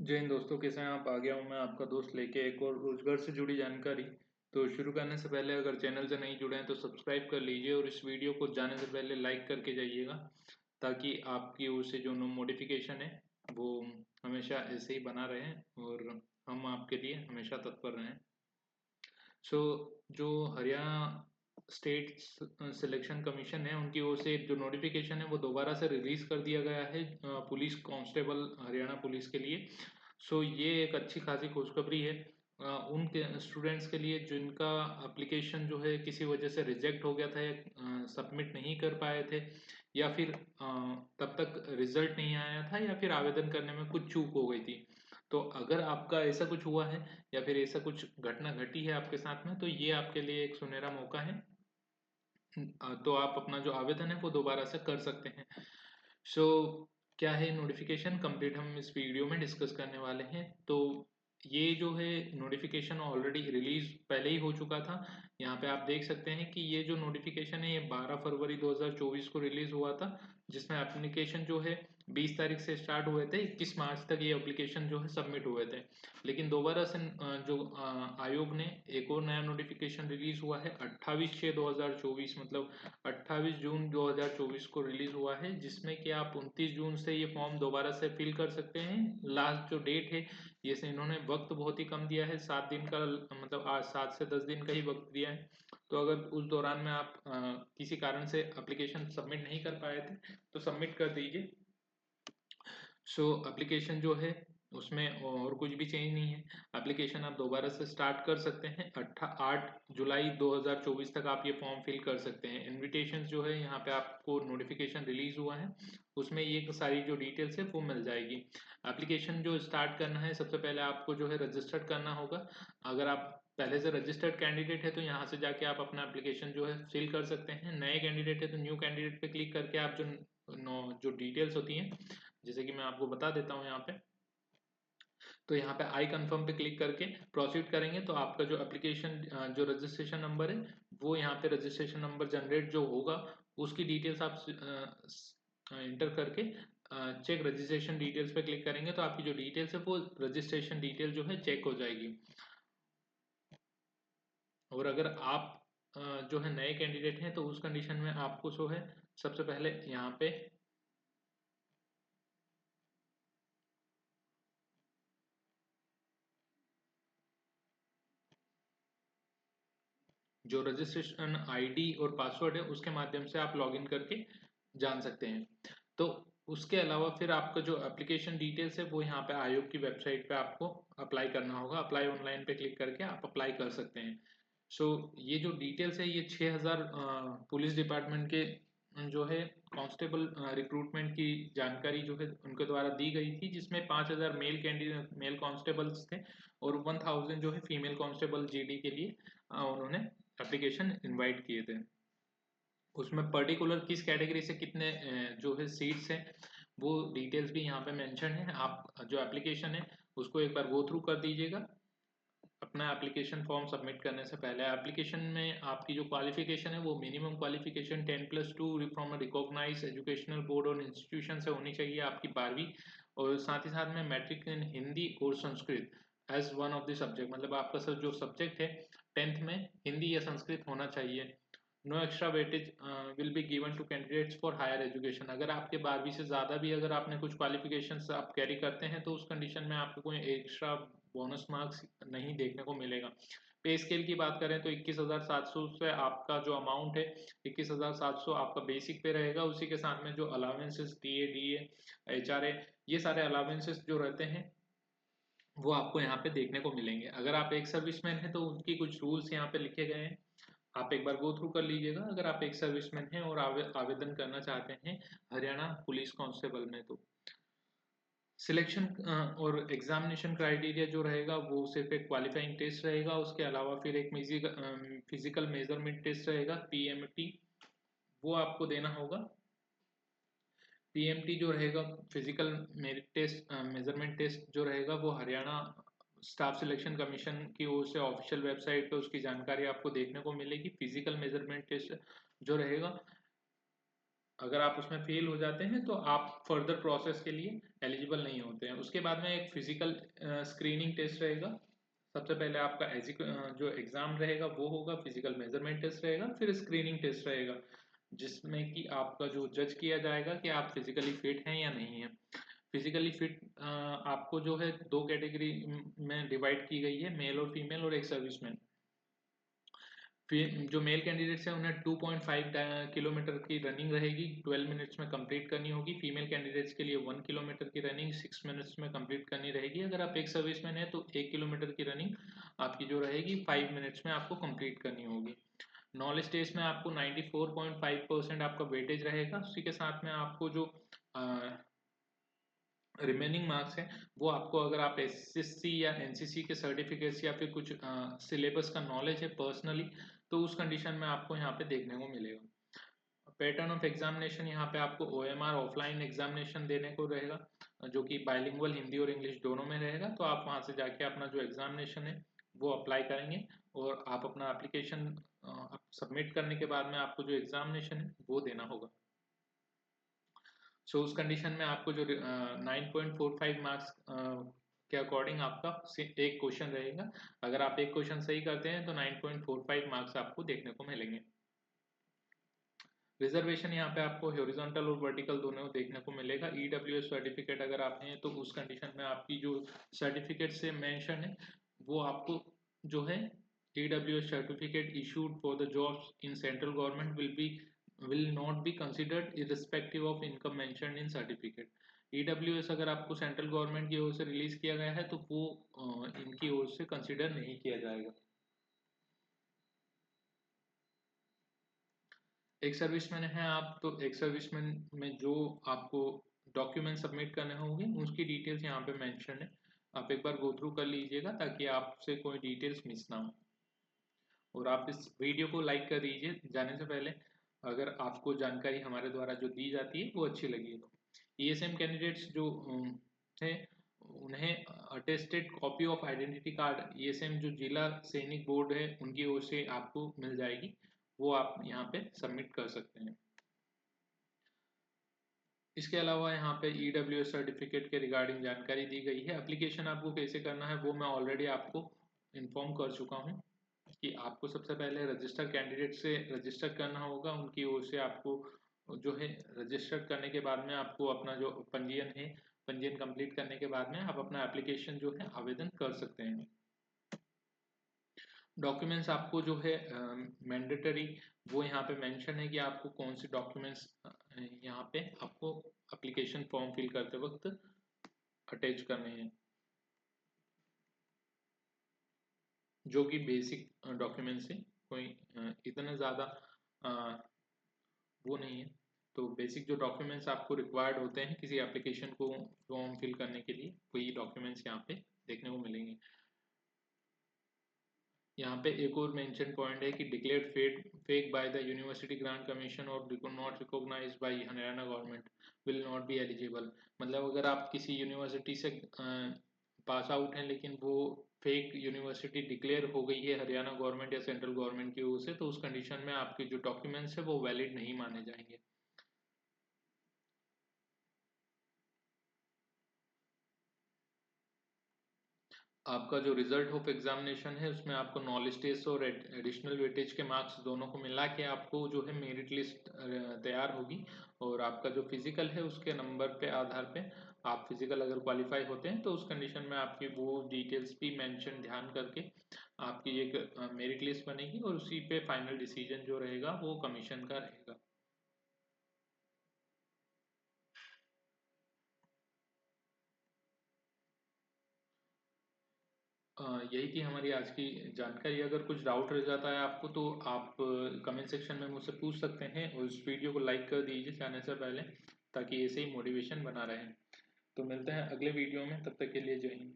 जय हिंद दोस्तों, कैसे हैं आप। आ गया हूं मैं आपका दोस्त लेके एक और रोजगार से जुड़ी जानकारी। तो शुरू करने से पहले अगर चैनल से नहीं जुड़े हैं तो सब्सक्राइब कर लीजिए और इस वीडियो को जाने से पहले लाइक करके जाइएगा, ताकि आपकी ओर से जो नोटिफिकेशन है वो हमेशा ऐसे ही बना रहे और हम आपके लिए हमेशा तत्पर रहें। सो जो हरियाणा स्टेट सिलेक्शन कमीशन है उनकी ओर से जो नोटिफिकेशन है वो दोबारा से रिलीज कर दिया गया है पुलिस कांस्टेबल हरियाणा पुलिस के लिए। सो ये एक अच्छी खासी खुशखबरी है उन स्टूडेंट्स के लिए जिनका एप्लीकेशन जो है किसी वजह से रिजेक्ट हो गया था या सबमिट नहीं कर पाए थे, या फिर तब तक रिजल्ट नहीं आया था, या फिर आवेदन करने में कुछ चूक हो गई थी। तो अगर आपका ऐसा कुछ हुआ है या फिर ऐसा कुछ घटना घटी है आपके साथ में, तो ये आपके लिए एक सुनहरा मौका है। तो आप अपना जो आवेदन है वो दोबारा से कर सकते हैं। सो क्या है नोटिफिकेशन कंप्लीट हम इस वीडियो में डिस्कस करने वाले हैं। तो ये जो है नोटिफिकेशन ऑलरेडी रिलीज पहले ही हो चुका था। यहाँ पे आप देख सकते हैं कि ये जो नोटिफिकेशन है ये 12 फरवरी 2024 को रिलीज हुआ था, जिसमें एप्लीकेशन जो है 20 तारीख से स्टार्ट हुए थे, 21 मार्च तक ये एप्लीकेशन जो है सबमिट हुए थे। लेकिन दोबारा से जो आयोग ने एक और नया नोटिफिकेशन रिलीज हुआ है 28/6/2024, मतलब 28 जून 2024 को रिलीज हुआ है, जिसमें कि आप 29 जून से ये फॉर्म दोबारा से फिल कर सकते हैं। लास्ट जो डेट है ये से इन्होंने वक्त बहुत ही कम दिया है, 7 दिन का, मतलब आज 7 से 10 दिन का ही वक्त दिया है। तो अगर उस दौरान में आप किसी कारण से एप्लीकेशन सबमिट नहीं कर पाए थे तो सबमिट कर दीजिए। सो एप्लीकेशन जो है उसमें और कुछ भी चेंज नहीं है। एप्लीकेशन आप दोबारा से स्टार्ट कर सकते हैं। 8 जुलाई 2024 तक आप ये फॉर्म फिल कर सकते हैं। इनविटेशन जो है यहाँ पे आपको नोटिफिकेशन रिलीज हुआ है उसमें ये सारी जो डिटेल्स है वो मिल जाएगी। एप्लीकेशन जो स्टार्ट करना है सबसे पहले आपको जो है रजिस्टर्ड करना होगा। अगर आप पहले से रजिस्टर्ड कैंडिडेट है तो यहाँ से जाके आप अपना एप्लीकेशन जो है फिल कर सकते हैं। नए कैंडिडेट है तो न्यू कैंडिडेट पे क्लिक करके आप जो डिटेल्स होती हैं, जैसे कि मैं आपको बता देता हूँ यहाँ पे। तो यहाँ पे आई कंफर्म पे क्लिक करके प्रोसीड करेंगे तो आपका जो एप्लीकेशन जो रजिस्ट्रेशन नंबर है वो यहाँ पे रजिस्ट्रेशन नंबर जनरेट जो होगा उसकी डिटेल्स आप इंटर करके चेक रजिस्ट्रेशन डिटेल्स पे क्लिक करेंगे तो आपकी जो डिटेल्स है वो रजिस्ट्रेशन डिटेल जो है चेक हो जाएगी। और अगर आप जो है नए कैंडिडेट हैं तो उस कंडीशन में आपको जो है सबसे पहले यहाँ पे जो रजिस्ट्रेशन आईडी और पासवर्ड है उसके माध्यम से आप लॉगिन करके जान सकते हैं। तो उसके अलावा फिर आपका जो एप्लीकेशन डिटेल्स है वो यहाँ पे आयोग की वेबसाइट पे आपको अप्लाई करना होगा। अप्लाई ऑनलाइन पे क्लिक करके आप अप्लाई कर सकते हैं। सो ये जो डिटेल्स है ये 6000 पुलिस डिपार्टमेंट के जो है कांस्टेबल रिक्रूटमेंट की जानकारी जो है उनके द्वारा दी गई थी, जिसमें 5000 मेल कैंडिडेट मेल कांस्टेबल्स थे और 1000 जो है फीमेल कांस्टेबल जीडी के लिए उन्होंने एप्लीकेशन इनवाइट किए थे। उसमें पर्टिकुलर किस कैटेगरी से कितने जो है सीट्स हैं वो डिटेल्स भी यहाँ पे मेंशन है। आप जो एप्लीकेशन है उसको एक बार गो थ्रू कर दीजिएगा अपना एप्लीकेशन फॉर्म सबमिट करने से पहले। एप्लीकेशन में आपकी जो क्वालिफिकेशन है वो minimum qualification 10+2 from a recognise educational board और इंस्टीट्यूशन से होनी चाहिए आपकी 12वीं, और साथ ही साथ में मैट्रिक इन हिंदी और Sanskrit as one of the subject, मतलब आपका सर जो सब्जेक्ट है 10th में हिंदी या संस्कृत होना चाहिए। No extra weightage will be given to candidates for higher education. अगर आपके 12वीं से ज़्यादा भी अगर आपने कुछ क्वालिफिकेशंस आप कैरी करते हैं तो उस कंडीशन में आपको कोई एक्स्ट्रा बोनस मार्क्स नहीं देखने को मिलेगा। पे स्केल की बात करें तो 21,700 से आपका जो अमाउंट है 21,700 आपका बेसिक पे रहेगा। उसी के साथ में जो अलावेंसेस डी ए HRA ये सारे अलावेंसेस जो रहते हैं वो आपको यहाँ पे देखने को मिलेंगे। अगर आप एक सर्विसमैन हैं तो उनकी कुछ रूल्स यहाँ पे लिखे गए हैं, आप एक बार गो थ्रू कर लीजिएगा। अगर आप एक सर्विसमैन हैं और आवेदन करना चाहते हैं हरियाणा पुलिस कांस्टेबल में, तो सिलेक्शन और एग्जामिनेशन क्राइटेरिया जो रहेगा वो सिर्फ एक क्वालिफाइंग टेस्ट रहेगा। उसके अलावा फिर एक फिजिकल मेजरमेंट टेस्ट रहेगा, PMT, वो आपको देना होगा। PMT जो रहेगा physical merit test measurement test जो रहेगा वो हरियाणा स्टाफ सिलेक्शन कमीशन की ओर से ऑफिशियल वेबसाइट पे उसकी जानकारी आपको देखने को मिलेगी। फिजिकल मेजरमेंट टेस्ट जो रहेगा अगर आप उसमें फेल हो जाते हैं तो आप फर्दर प्रोसेस के लिए एलिजिबल नहीं होते हैं। उसके बाद में एक फिजिकल स्क्रीनिंग टेस्ट रहेगा। सबसे पहले आपका जो एग्जाम रहेगा वो होगा, फिजिकल मेजरमेंट टेस्ट रहेगा, फिर स्क्रीनिंग टेस्ट रहेगा, जिसमें कि आपका जो जज किया जाएगा कि आप फिजिकली फिट हैं या नहीं है। फिजिकली फिट आपको जो है दो कैटेगरी में डिवाइड की गई है, मेल और फीमेल और एक सर्विसमैन। जो मेल कैंडिडेट्स हैं उन्हें 2.5 किलोमीटर की रनिंग रहेगी, 12 मिनट्स में कंप्लीट करनी होगी। फीमेल कैंडिडेट्स के लिए 1 किलोमीटर की रनिंग 6 मिनट्स में कंप्लीट करनी रहेगी। अगर आप एक सर्विसमैन है तो 1 किलोमीटर की रनिंग आपकी जो रहेगी 5 मिनट्स में आपको कंप्लीट करनी होगी। नॉलेज टेस्ट में आपको 94.5% आपका वेटेज रहेगा। उसी के साथ में आपको जो रिमेनिंग मार्क्स है वो आपको, अगर आप एसएससी या एनसीसी के सर्टिफिकेट्स या फिर कुछ सिलेबस का नॉलेज है पर्सनली, तो उस कंडीशन में आपको यहाँ पे देखने को मिलेगा। पैटर्न ऑफ एग्जामिनेशन, यहाँ पे आपको ओएमआर ऑफलाइन एग्जामिनेशन देने को रहेगा, जो कि बाइलिंगुअल हिंदी और इंग्लिश दोनों में रहेगा। तो आप वहाँ से जाके अपना जो एग्जामिनेशन है वो अप्लाई करेंगे और आप अपना एप्लीकेशन सबमिट करने के बाद में आपको जो एग्जामिनेशन है वो देना होगा। सो उस कंडीशन में आपको जो 9.45 मार्क्स के अकॉर्डिंग आपका एक क्वेश्चन रहेगा। अगर आप एक क्वेश्चन सही करते हैं तो 9.45 मार्क्स आपको देखने को मिलेंगे। रिजर्वेशन, यहाँ पे आपको हॉरिजॉन्टल और वर्टिकल दोनों देखने को मिलेगा। ईडब्ल्यूएस सर्टिफिकेट अगर आप हैं तो उस कंडीशन में आपकी जो सर्टिफिकेट से मेंशन है वो आपको जो है EWS certificate issued for the jobs in central government will not be considered irrespective of income mentioned in certificate। EWS अगर आपको सेंट्रल गवर्नमेंट की ओर से रिलीज किया गया है तो वो इनकी ओर से कंसिडर नहीं किया जाएगा। एक सर्विसमैन है आप तो एक सर्विसमैन में जो आपको डॉक्यूमेंट सबमिट करने होंगे उसकी डिटेल्स यहाँ पे मेंशन है। आप एक बार गो थ्रू कर लीजिएगा ताकि आपसे कोई डिटेल्स मिस ना हो। और आप इस वीडियो को लाइक कर दीजिए जाने से पहले, अगर आपको जानकारी हमारे द्वारा जो दी जाती है वो अच्छी लगी है तो। ईएसएम कैंडिडेट्स जो है उन्हें attested copy of identity card ESM जो जिला सैनिक बोर्ड है उनकी ओर से आपको मिल जाएगी, वो आप यहाँ पे सबमिट कर सकते हैं। इसके अलावा यहाँ पे ईडब्ल्यूएस सर्टिफिकेट के रिगार्डिंग जानकारी दी गई है। एप्लीकेशन आपको कैसे करना है वो मैं ऑलरेडी आपको इन्फॉर्म कर चुका हूँ कि आपको सबसे पहले रजिस्टर कैंडिडेट से रजिस्टर करना होगा। उनकी ओर से आपको जो है रजिस्टर करने के बाद में आपको अपना जो पंजीयन है, पंजीयन कंप्लीट करने के बाद में आप अपना एप्लीकेशन जो है आवेदन कर सकते हैं। डॉक्यूमेंट्स आपको जो है मैंडेटरी वो यहाँ पे मेंशन है कि आपको कौन से डॉक्यूमेंट्स यहाँ पे आपको एप्लीकेशन फॉर्म फिल करते वक्त अटैच करने हैं, जो कि बेसिक डॉक्यूमेंट्स है, कोई इतना ज़्यादा वो नहीं है। तो बेसिक जो डॉक्यूमेंट्स आपको रिक्वायर्ड होते हैं किसी एप्लीकेशन को फॉर्म फिल करने के लिए वही डॉक्यूमेंट्स यहाँ पे देखने को मिलेंगे। यहाँ पे एक और मेंशन पॉइंट है कि declared fake by the University Grant Commission और not recognised by Haryana government will not be eligible. मतलब अगर आप किसी यूनिवर्सिटी से पास आउट हैं लेकिन वो फेक यूनिवर्सिटी डिक्लेयर हो गई है हरियाणा गवर्नमेंट या सेंट्रल गवर्नमेंट की ओर से, तो उस कंडीशन में आपके जो डॉक्यूमेंट्स है वो वैलिड नहीं माने जाएंगे। आपका जो रिजल्ट ऑफ एग्जामिनेशन है उसमें आपको नॉलेज टेस्ट और एडिशनल वेटेज के मार्क्स दोनों को मिला के आपको जो है मेरिट लिस्ट तैयार होगी। और आपका जो फिजिकल है उसके नंबर पे आधार पे आप फिजिकल अगर क्वालिफाई होते हैं तो उस कंडीशन में आपकी वो डिटेल्स भी मेंशन ध्यान करके आपकी एक मेरिट लिस्ट बनेगी और उसी पे फाइनल डिसीजन जो रहेगा वो कमीशन का रहेगा। यही थी हमारी आज की जानकारी। अगर कुछ डाउट रह जाता है आपको तो आप कमेंट सेक्शन में मुझसे पूछ सकते हैं और इस वीडियो को लाइक कर दीजिए जाने से पहले ताकि ऐसे ही मोटिवेशन बना रहे। तो मिलते हैं अगले वीडियो में, तब तक के लिए जय हिंद।